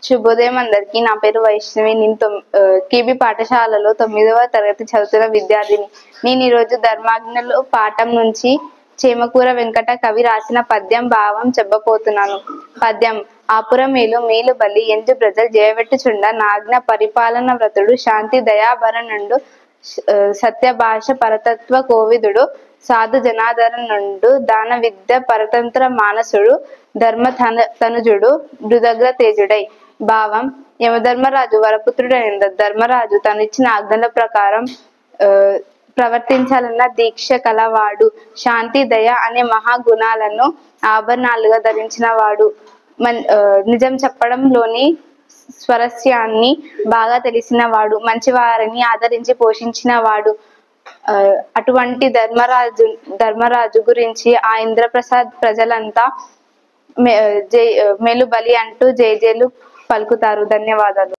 శుభోదయం అందరికి. నా పేరు వైష్ణవి. నేను కేబీ పాఠశాలలో 9వ తరగతి చదువుతున్న విద్యార్థిని. నేను ఈరోజు ధర్మాజ్ఞలో పాఠం నుంచి చేమకూర వెంకట కవి రాసిన పద్యం భావం చెప్పబోతున్నాను. పద్యం. ఆపుర మేలు మేలు బలి ఎంజు ప్రజలు జయవెట్టుచుండ నాజ్ఞ పరిపాలన వ్రతుడు శాంతి దయాభరణుండు సత్య భాష పరతత్వ కోవిదుడు సాధు జనాదరణుండు దాన విద్య పరతంత్ర మానసుడు ధర్మ తనుజుడు మృదగ్ర తేజుడై. భావం. యమధర్మరాజు వరపుత్రుడైన ధర్మరాజు తను ఇచ్చిన ఆజ్ఞల ప్రకారం ప్రవర్తించాలన్న దీక్ష కలవాడు. శాంతి దయ అనే మహాగుణాలను ఆభరణాలుగా ధరించిన వాడు. నిజం చెప్పడంలోని స్వరస్యాన్ని బాగా తెలిసిన వాడు. మంచివారిని ఆదరించి పోషించిన వాడు. అటువంటి ధర్మరాజు గురించి ఆ ఇంద్రప్రసాద్ ప్రజలంతా మేలు బలి అంటూ జయజేలు పలుకుతారు. ధన్యవాదాలు.